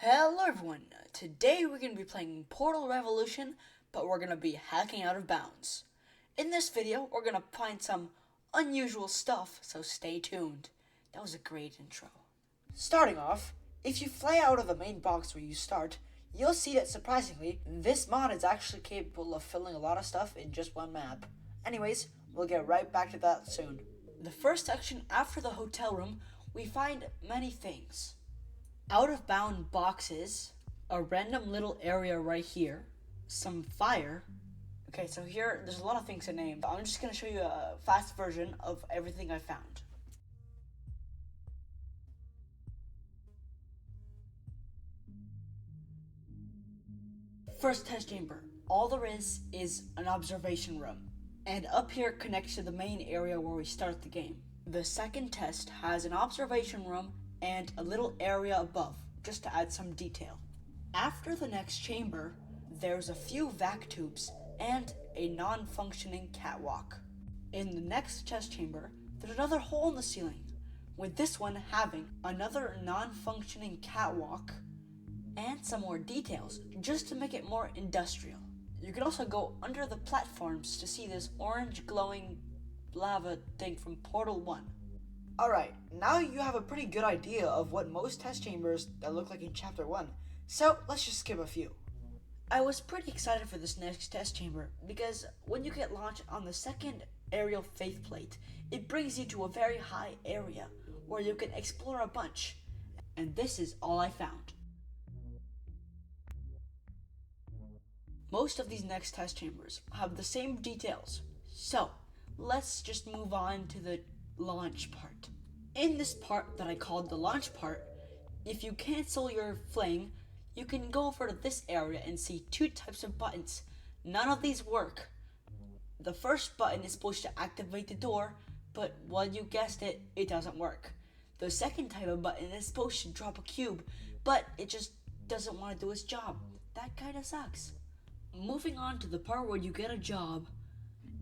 Hello everyone, today we're going to be playing Portal Revolution, but we're going to be hacking out of bounds. In this video, we're going to find some unusual stuff, so stay tuned. That was a great intro. Starting off, if you fly out of the main box where you start, you'll see that surprisingly, this mod is actually capable of filling a lot of stuff in just one map. Anyways, we'll get right back to that soon. The first section after the hotel room, we find many things. Out-of-bound boxes, a random little area right here, some fire. Okay, so here, there's a lot of things to name, but I'm just going to show you a fast version of everything I found. First test chamber. All there is an observation room, and up here connects to the main area where we start the game. The second test has an observation room and a little area above, just to add some detail. After the next chamber, there's a few vac tubes and a non-functioning catwalk. In the next test chamber, there's another hole in the ceiling, with this one having another non-functioning catwalk and some more details, just to make it more industrial. You can also go under the platforms to see this orange glowing lava thing from Portal 1. Alright, now you have a pretty good idea of what most test chambers that look like in Chapter 1, so let's just skip a few. I was pretty excited for this next test chamber, because when you get launched on the second aerial faith plate, it brings you to a very high area, where you can explore a bunch, and this is all I found. Most of these next test chambers have the same details, so let's just move on to the launch part. In this part that I called the launch part, if you cancel your fling, you can go over to this area and see two types of buttons. None of these work. The first button is supposed to activate the door, but well, you guessed it, it doesn't work. The second type of button is supposed to drop a cube, but it just doesn't want to do its job. That kinda sucks. Moving on to the part where you get a job.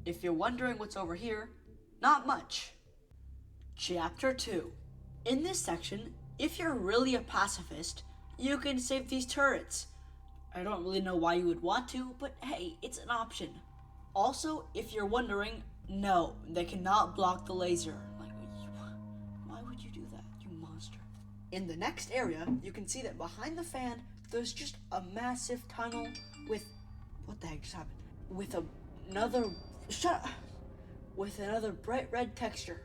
If you're wondering what's over here, not much. Chapter 2. In this section, if you're really a pacifist, you can save these turrets. I don't really know why you would want to, but hey, it's an option. Also, if you're wondering, no, they cannot block the laser. Like, why would you do that, you monster? In the next area, you can see that behind the fan, there's just a massive tunnel with, what the heck just happened? With another bright red texture.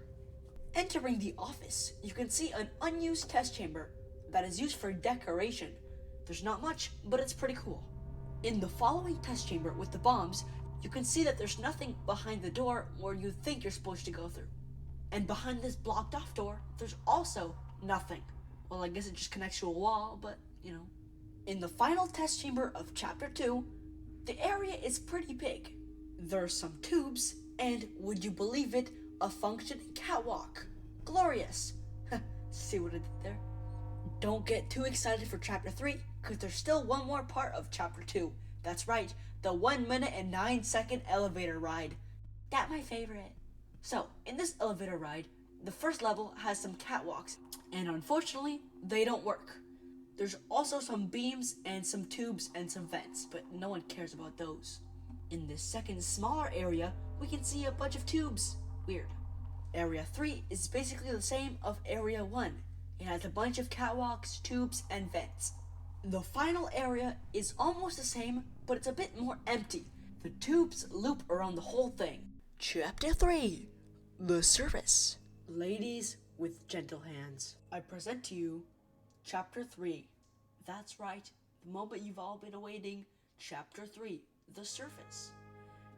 Entering the office, you can see an unused test chamber that is used for decoration. There's not much, but it's pretty cool. In the following test chamber with the bombs, you can see that there's nothing behind the door where you think you're supposed to go through. And behind this blocked off door, there's also nothing. Well, I guess it just connects to a wall, but you know. In the final test chamber of Chapter 2, the area is pretty big. There's some tubes, and would you believe it, a functioning catwalk. Glorious. See what I did there? Don't get too excited for Chapter 3, because there's still one more part of Chapter 2. That's right, the 1 minute and 9 second elevator ride. That's my favorite. So, in this elevator ride, the first level has some catwalks, and unfortunately, they don't work. There's also some beams and some tubes and some vents, but no one cares about those. In this second smaller area, we can see a bunch of tubes. Weird. Area 3 is basically the same of Area 1. It has a bunch of catwalks, tubes, and vents. The final area is almost the same, but it's a bit more empty. The tubes loop around the whole thing. Chapter 3. The Surface. Ladies with gentle hands, I present to you Chapter 3. That's right, the moment you've all been awaiting. Chapter 3. The Surface.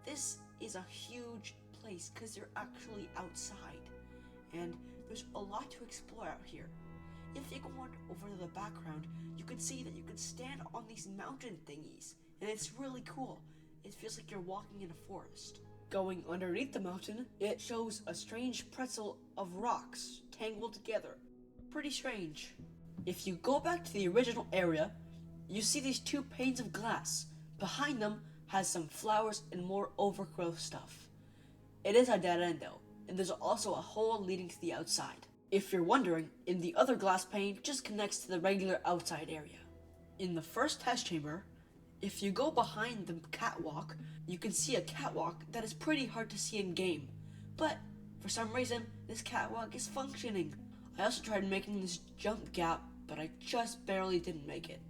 This is a huge place because you're actually outside, and there's a lot to explore out here. If you go on over to the background, you can see that you can stand on these mountain thingies, and it's really cool. It feels like you're walking in a forest. Going underneath the mountain, it shows a strange pretzel of rocks tangled together. Pretty strange. If you go back to the original area, you see these two panes of glass. Behind them has some flowers and more overgrowth stuff. It is a dead end though, and there's also a hole leading to the outside. If you're wondering, in the other glass pane just connects to the regular outside area. In the first test chamber, if you go behind the catwalk, you can see a catwalk that is pretty hard to see in game. But for some reason, this catwalk is functioning. I also tried making this jump gap, but I just barely didn't make it.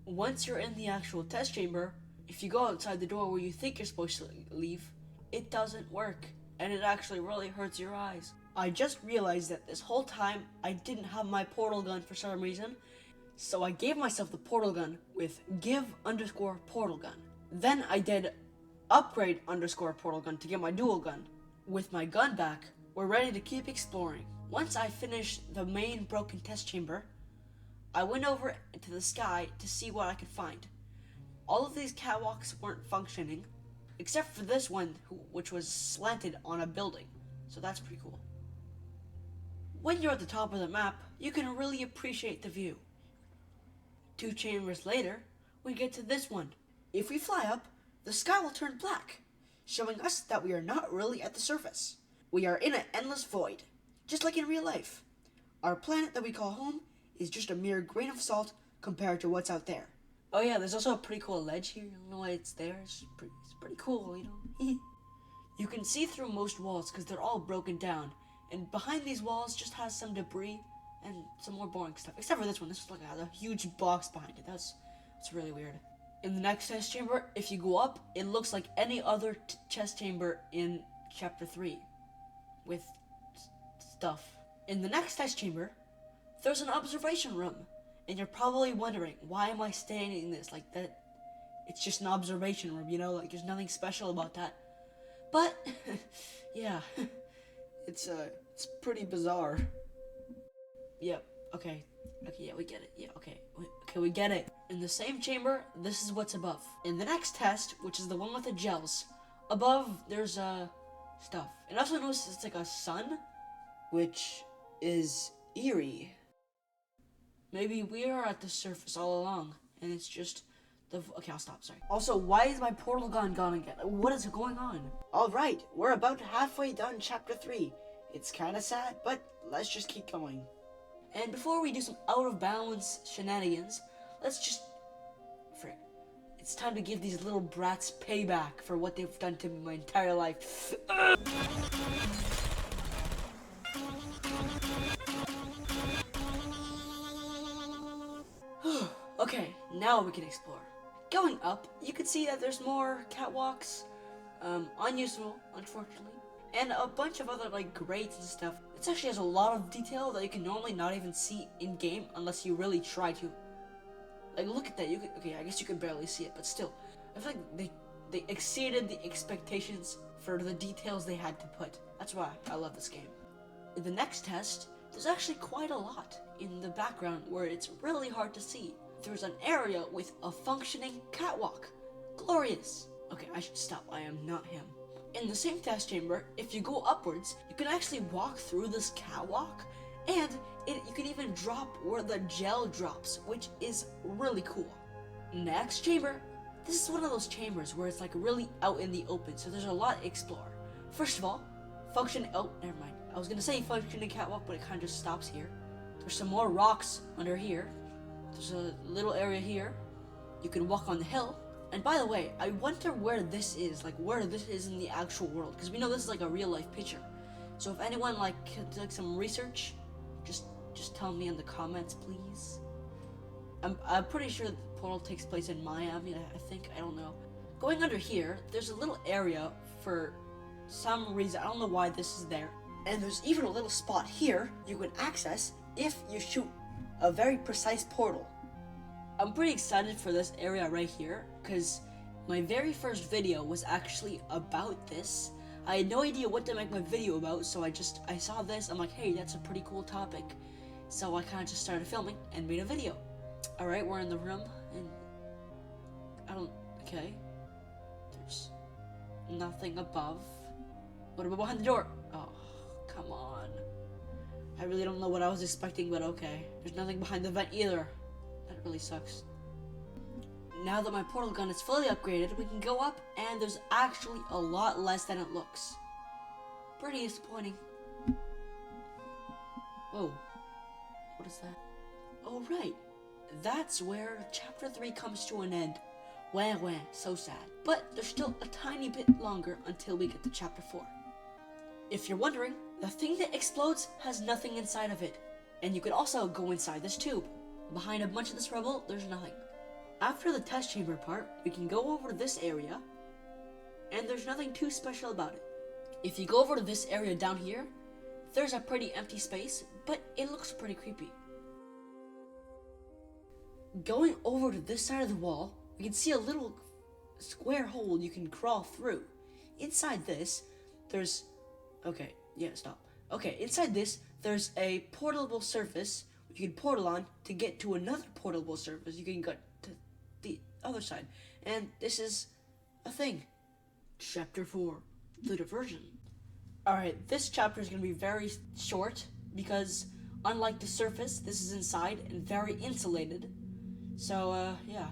Once you're in the actual test chamber, if you go outside the door where you think you're supposed to leave, it doesn't work, and it actually really hurts your eyes. I just realized that this whole time I didn't have my portal gun for some reason, so I gave myself the portal gun with give_portal gun. Then I did upgrade_portal gun to get my dual gun. With my gun back, we're ready to keep exploring. Once I finished the main broken test chamber, I went over to the sky to see what I could find. All of these catwalks weren't functioning, except for this one, which was slanted on a building, so that's pretty cool. When you're at the top of the map, you can really appreciate the view. 2 chambers later, we get to this one. If we fly up, the sky will turn black, showing us that we are not really at the surface. We are in an endless void, just like in real life. Our planet that we call home is just a mere grain of salt compared to what's out there. Oh yeah, there's also a pretty cool ledge here. I don't know why it's there. It's pretty cool, you know. You can see through most walls because they're all broken down. And behind these walls just has some debris and some more boring stuff. Except for this one. This is like a huge box behind it. That's really weird. In the next test chamber, if you go up, it looks like any other test chamber in chapter 3. With stuff. In the next test chamber, there's an observation room. And you're probably wondering, why am I staying in this? Like that, it's just an observation room, you know? Like there's nothing special about that. But, yeah. It's pretty bizarre. Yep, okay, yeah, we get it. Yeah, okay, we get it. In the same chamber, this is what's above. In the next test, which is the one with the gels, above there's stuff. And also notice it's like a sun, which is eerie. Maybe we are at the surface all along, and it's just okay, I'll stop, sorry. Also, why is my portal gun gone again? What is going on? Alright, we're about halfway done chapter 3. It's kinda sad, but let's just keep going. And before we do some out-of-bounds shenanigans, let's just... frick. It's time to give these little brats payback for what they've done to me my entire life. Okay, now we can explore. Going up, you can see that there's more catwalks, unuseful, unfortunately, and a bunch of other, like, grates and stuff. It actually has a lot of detail that you can normally not even see in-game unless you really try to. Like, look at that, okay, I guess you can barely see it, but still. I feel like they exceeded the expectations for the details they had to put. That's why I love this game. In the next test, there's actually quite a lot in the background where it's really hard to see. There's an area with a functioning catwalk. Glorious. Okay, I should stop. I am not him. In the same test chamber, if you go upwards, you can actually walk through this catwalk, and you can even drop where the gel drops, which is really cool. Next chamber, this is one of those chambers where it's like really out in the open, so there's a lot to explore. First of all, oh, never mind. I was gonna say functioning catwalk, but it kind of just stops here. There's some more rocks under here. There's a little area here. You can walk on the hill. And by the way, I wonder where this is, like where this is in the actual world, because we know this is like a real life picture. So if anyone like did some research, just tell me in the comments, please. I'm pretty sure the portal takes place in Miami, I think, I don't know. Going under here, there's a little area for some reason, I don't know why this is there. And there's even a little spot here you can access if you shoot a very precise portal. I'm pretty excited for this area right here, because my very first video was actually about this. I had no idea what to make my video about, so I saw this, I'm like, hey, that's a pretty cool topic. So I kind of just started filming and made a video. Alright, we're in the room, and okay. There's nothing above. What about behind the door? Oh, come on. I really don't know what I was expecting, but okay. There's nothing behind the vent either. That really sucks. Now that my portal gun is fully upgraded, we can go up, and there's actually a lot less than it looks. Pretty disappointing. Whoa. What is that? Oh, right. that's where chapter 3 comes to an end. Wah wah, so sad. But there's still a tiny bit longer until we get to chapter 4. If you're wondering, the thing that explodes has nothing inside of it. And you can also go inside this tube. Behind a bunch of this rubble, there's nothing. After the test chamber part, we can go over to this area, and there's nothing too special about it. If you go over to this area down here, there's a pretty empty space, but it looks pretty creepy. Going over to this side of the wall, we can see a little square hole you can crawl through. Inside this, there's... Okay, yeah, stop. Okay, inside this, there's a portable surface you can portal on to get to another portable surface. You can get to the other side. And this is a thing. Chapter 4, The Diversion. Alright, this chapter is going to be very short because unlike the surface, this is inside and very insulated. So, yeah.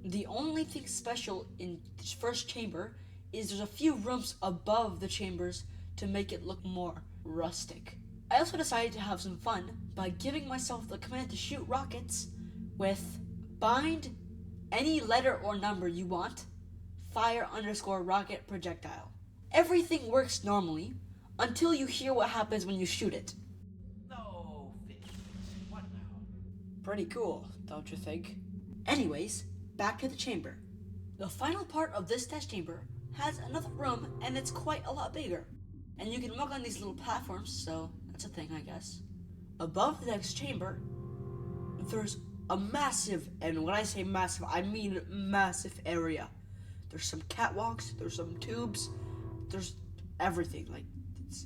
The only thing special in this first chamber is there's a few rooms above the chambers to make it look more rustic. I also decided to have some fun by giving myself the command to shoot rockets with bind any letter or number you want, fire_rocket projectile. Everything works normally until you hear what happens when you shoot it. No fish. What now? Pretty cool, don't you think? Anyways, back to the chamber. The final part of this test chamber has another room and it's quite a lot bigger. And you can walk on these little platforms, so that's a thing, I guess. Above the next chamber, there's a massive, and when I say massive, I mean massive area. There's some catwalks, there's some tubes, there's everything. Like,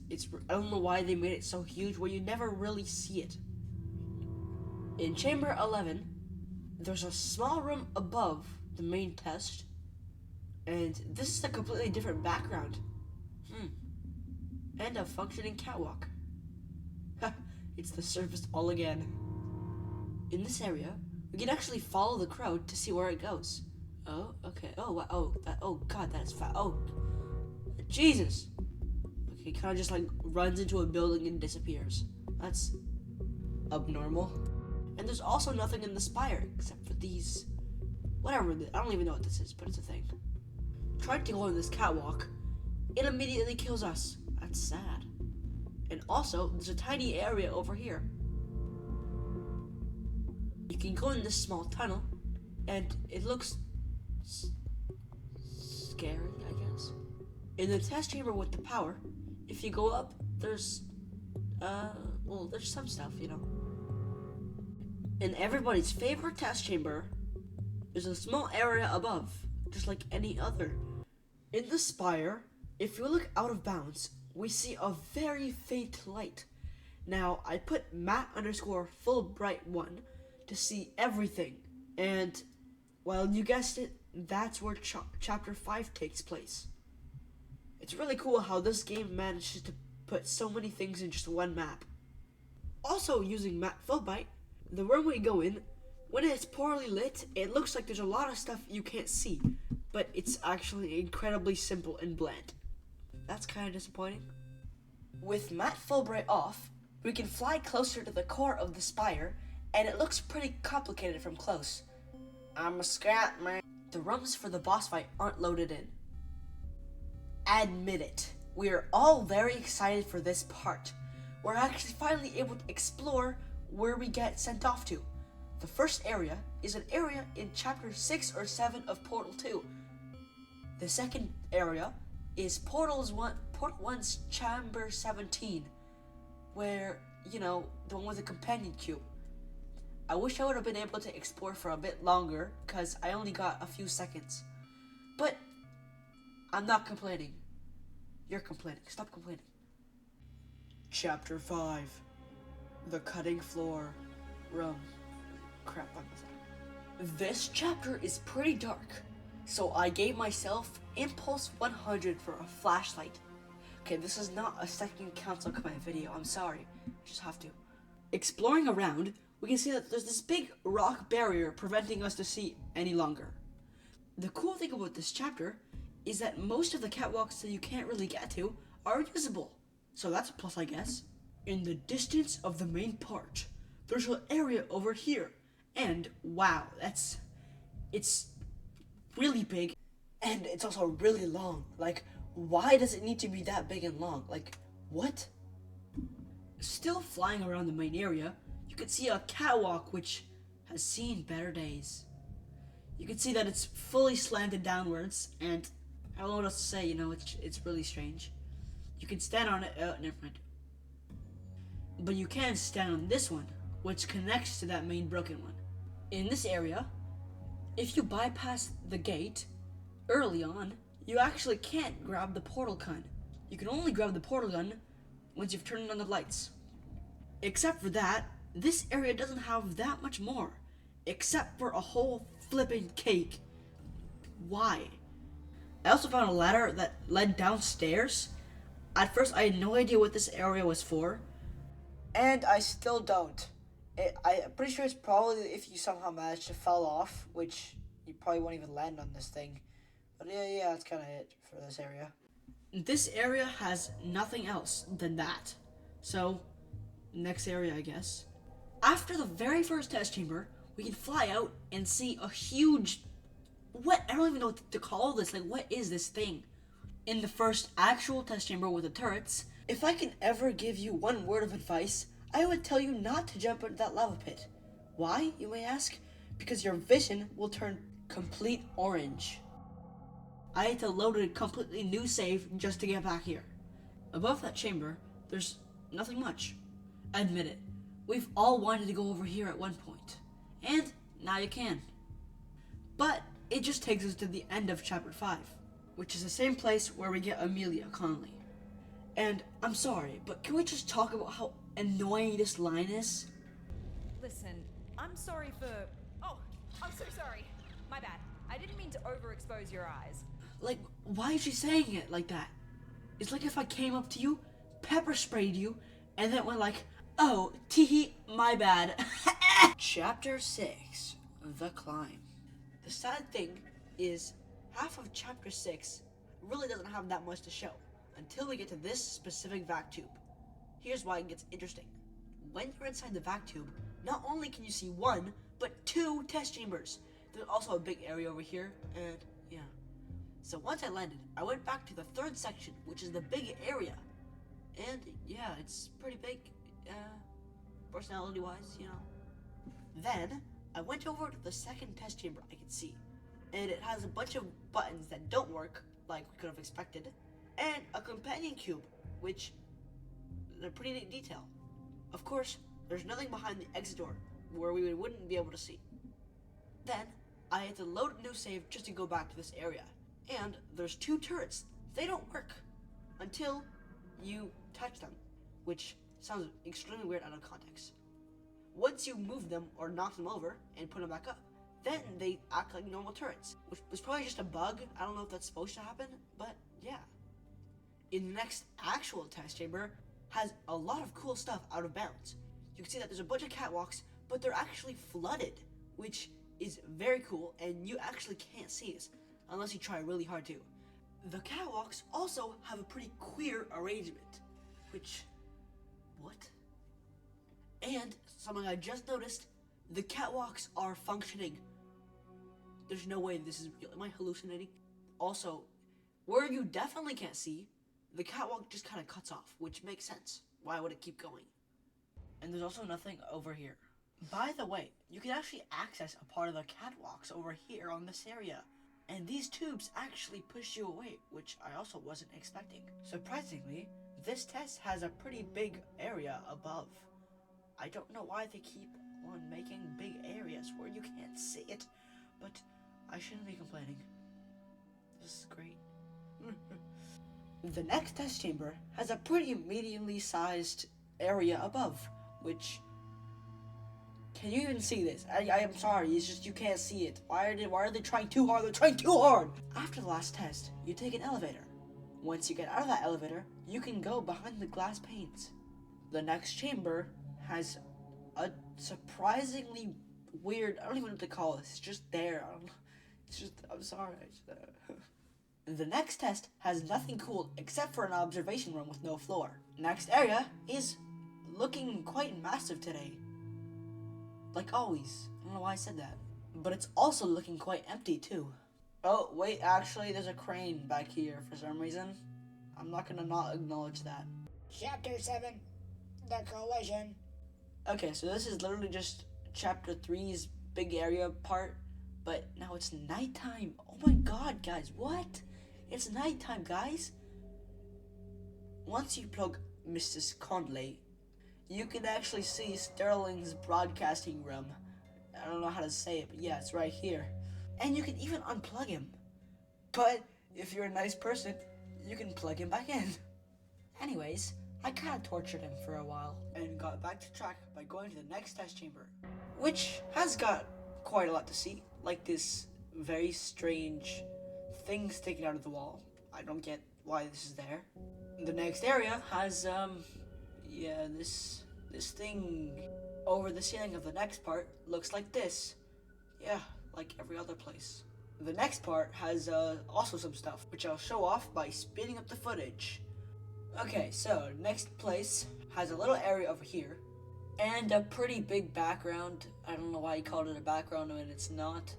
it's I don't know why they made it so huge where you never really see it. In chamber 11, there's a small room above the main test, and this is a completely different background. And a functioning catwalk. Ha, it's the surface all again. In this area, we can actually follow the crowd to see where it goes. Oh, okay. Oh, wow. Oh God, that is fast. Oh, Jesus. Okay, kind of just like runs into a building and disappears. That's abnormal. And there's also nothing in the spire except for these, whatever. I don't even know what this is, but it's a thing. Trying to go on this catwalk, it immediately kills us. That's sad. And also, there's a tiny area over here. You can go in this small tunnel, and it looks scary, I guess. In the test chamber with the power, if you go up, there's, well, there's some stuff, you know. In everybody's favorite test chamber, there's a small area above, just like any other. In the spire, if you look out of bounds, we see a very faint light. Now, I put Matt_Fulbright1 to see everything, and, well, you guessed it, that's where Chapter 5 takes place. It's really cool how this game manages to put so many things in just one map. Also, using Matt Fulbright, the room we go in, when it's poorly lit, it looks like there's a lot of stuff you can't see, but it's actually incredibly simple and bland. That's kind of disappointing. With Matt Fulbright off, we can fly closer to the core of the spire, and it looks pretty complicated from close. I'm a scrap man. The rooms for the boss fight aren't loaded in. Admit it, we are all very excited for this part. We're actually finally able to explore where we get sent off to. The first area is an area in chapter 6 or 7 of Portal 2. The second area is Portal 1's Chamber 17, where, you know, the one with the companion cube. I wish I would have been able to explore for a bit longer, because I only got a few seconds. But, I'm not complaining. You're complaining. Stop complaining. Chapter 5. The Cutting Floor Room. Crap, I'm sorry. This chapter is pretty dark, so I gave myself Impulse 100 for a flashlight. Okay, this is not a second console command video, I'm sorry. I just have to. Exploring around, we can see that there's this big rock barrier preventing us to see any longer. The cool thing about this chapter is that most of the catwalks that you can't really get to are usable. So that's a plus, I guess. In the distance of the main part, there's an area over here, And wow, it's really big, and it's also really long. Like, why does it need to be that big and long? Like, what? Still flying around the main area, you can see a catwalk which has seen better days. You can see that it's fully slanted downwards, and I don't know what else to say, it's really strange. You can stand on it, never mind. But you can stand on this one, which connects to that main broken one. In this area, if you bypass the gate early on, you actually can't grab the portal gun. You can only grab the portal gun once you've turned on the lights. Except for that, this area doesn't have that much more, except for a whole flippin' cake. Why? I also found a ladder that led downstairs. At first, I had no idea what this area was for, and I still don't. I'm pretty sure it's probably if you somehow manage to fall off, which you probably won't even land on this thing. But yeah, that's kind of it for this area. This area has nothing else than that. So, next area, I guess. After the very first test chamber, we can fly out and see a huge... I don't even know what to call this. Like, what is this thing? In the first actual test chamber with the turrets, if I can ever give you one word of advice, I would tell you not to jump into that lava pit. Why, you may ask? Because your vision will turn complete orange. I had to load a completely new save just to get back here. Above that chamber, there's nothing much. Admit it, we've all wanted to go over here at one point. And now you can. But it just takes us to the end of chapter 5, which is the same place where we get Amelia Connolly. And I'm sorry, but can we just talk about how annoying this line is? Listen, I'm sorry for... Oh, I'm so sorry. My bad. I didn't mean to overexpose your eyes. Like, why is she saying it like that? It's like if I came up to you, pepper sprayed you, and then went like, oh, teehee, my bad. Chapter 6, The Climb. The sad thing is, half of chapter 6 really doesn't have that much to show until we get to this specific vac tube. Here's why it gets interesting. When you're inside the vac tube, not only can you see one, but 2 test chambers. There's also a big area over here, and yeah. So once I landed, I went back to the 3rd section, which is the big area. And yeah, it's pretty big, personality-wise, Then, I went over to the 2nd test chamber I could see. And it has a bunch of buttons that don't work, like we could have expected. And a companion cube, which is a pretty neat detail. Of course, there's nothing behind the exit door, where we wouldn't be able to see. Then, I had to load a new save just to go back to this area. And there's 2 turrets. They don't work until you touch them, which sounds extremely weird out of context. Once you move them or knock them over and put them back up, then they act like normal turrets, which was probably just a bug. I don't know if that's supposed to happen, but yeah. In the next actual test chamber has a lot of cool stuff out of bounds. You can see that there's a bunch of catwalks, but they're actually flooded, which is very cool, and you actually can't see this unless you try really hard to. The catwalks also have a pretty queer arrangement, which, what? And something I just noticed, the catwalks are functioning. There's no way this is real. Am I hallucinating? Also, where you definitely can't see, the catwalk just kind of cuts off, which makes sense. Why would it keep going? And there's also nothing over here. By the way, you can actually access a part of the catwalks over here on this area. And these tubes actually push you away, which I also wasn't expecting. Surprisingly, this test has a pretty big area above. I don't know why they keep on making big areas where you can't see it, but I shouldn't be complaining. This is great. The next test chamber has a pretty mediumly sized area above, which... Can you even see this? I am sorry, it's just you can't see it. Why are they trying too hard? They're trying too hard! After the last test, you take an elevator. Once you get out of that elevator, you can go behind the glass panes. The next chamber has a surprisingly weird... I don't even know what to call this. It's just there. I'm sorry. The next test has nothing cool except for an observation room with no floor. Next area is looking quite massive today. Like always. I don't know why I said that. But it's also looking quite empty too. Oh, wait, actually, there's a crane back here for some reason. I'm not gonna not acknowledge that. Chapter 7, The Collision. Okay, so this is literally just chapter 3's big area part, but now it's nighttime. Oh my god, guys, what? It's nighttime, guys. Once you plug Mrs. Conley, you can actually see Sterling's broadcasting room. I don't know how to say it, but yeah, it's right here. And you can even unplug him. But if you're a nice person, you can plug him back in. Anyways, I kind of tortured him for a while and got back to track by going to the next test chamber, which has got quite a lot to see, like this very strange thing sticking out of the wall. I don't get why this is there. The next area has this thing over the ceiling of the next part looks like this. Yeah, like every other place. The next part has also some stuff, which I'll show off by speeding up the footage. Okay, so next place has a little area over here, and a pretty big background. I don't know why he called it a background when it's not,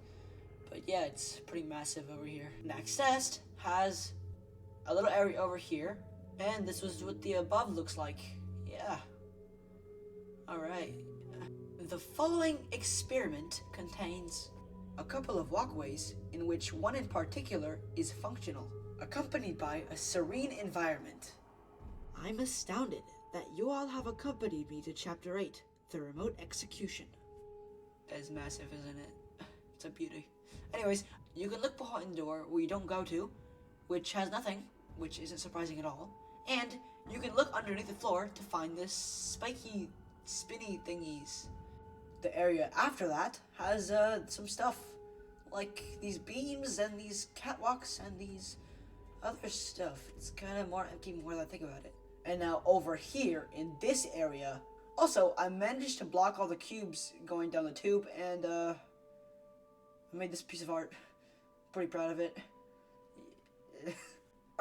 but yeah, it's pretty massive over here. Next test has a little area over here, and this was what the above looks like. Yeah. Alright. The following experiment contains a couple of walkways in which one in particular is functional, accompanied by a serene environment. I'm astounded that you all have accompanied me to Chapter 8, the remote execution. That is massive, isn't it? It's a beauty. Anyways, you can look behind the door where you don't go to, which has nothing, which isn't surprising at all. And you can look underneath the floor to find this spiky, spinny thingies. The area after that has some stuff, like these beams and these catwalks and these other stuff. It's kind of more empty more than I think about it. And now over here in this area, also I managed to block all the cubes going down the tube, and I made this piece of art. Pretty proud of it.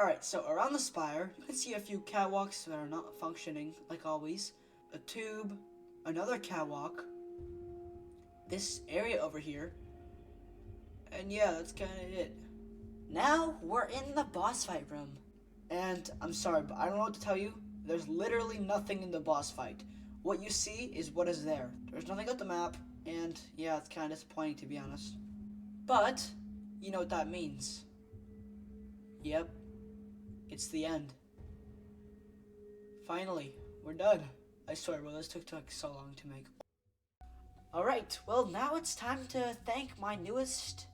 Alright, so around the spire, you can see a few catwalks that are not functioning, like always. A tube, another catwalk, this area over here, and yeah, that's kind of it. Now, we're in the boss fight room. And I'm sorry, but I don't know what to tell you. There's literally nothing in the boss fight. What you see is what is there. There's nothing on the map, and yeah, it's kind of disappointing to be honest. But, you know what that means. Yep. It's the end. Finally, we're done. I swear, bro, this took like so long to make. Alright, well now it's time to thank our newest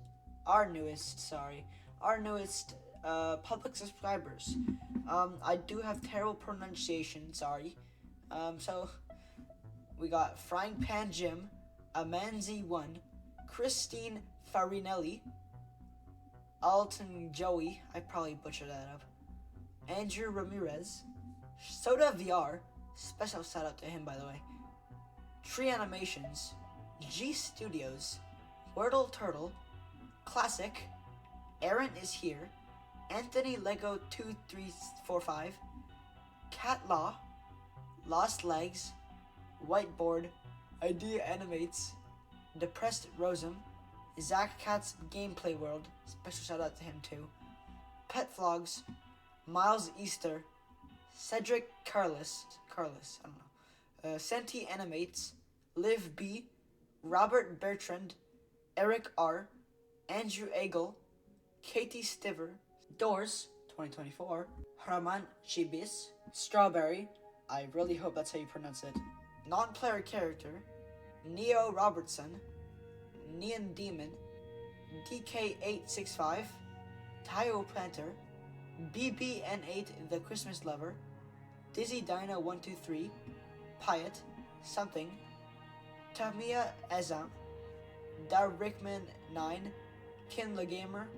public subscribers. I do have terrible pronunciation, sorry. So we got Frying Pan Jim, Amanzi1, Christine Farinelli, Alton Joey, I probably butchered that up, Andrew Ramirez, Soda VR, special shout out to him by the way, Tree Animations, G Studios, Wordle Turtle, Classic, Aaron is here, Anthony Lego 2345, Cat Law, Lost Legs, Whiteboard, Idea Animates, Depressed Rosem, Zach Cat's Gameplay World, special shout out to him too, Pet Vlogs, Miles Easter, Cedric Carlos, I don't know, Senti Animates, Liv B, Robert Bertrand, Eric R, Andrew Egel, Katie Stiver, Doors 2024, Hraman Chibis, Strawberry, I really hope that's how you pronounce it, Non-Player Character, Neo Robertson, Neon Demon, DK865, Tayo Planter, BBN8 The Christmas Lover, Dizzy Dino 123, Pyatt, Something, Tamia Ezam, Dar Rickman 9, Kin the Gamer,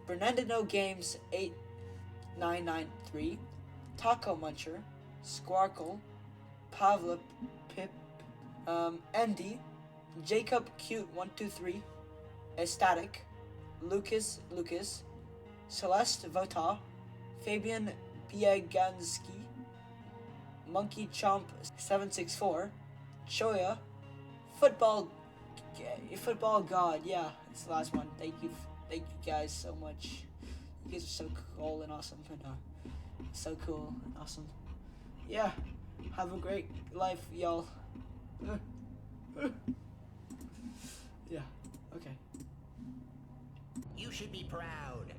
Bernardino Games 8993, Taco Muncher, Squarkle, Pavla Pip, Andy, Jacob Cute 123, Ecstatic, Lucas, Celeste Vota, Fabian Bieganski, Monkey Chomp 764, Choya, Football Football God, yeah, it's the last one. Thank you guys so much. You guys are so cool and awesome, and so cool and awesome. Yeah, have a great life, y'all. Yeah, okay. You should be proud.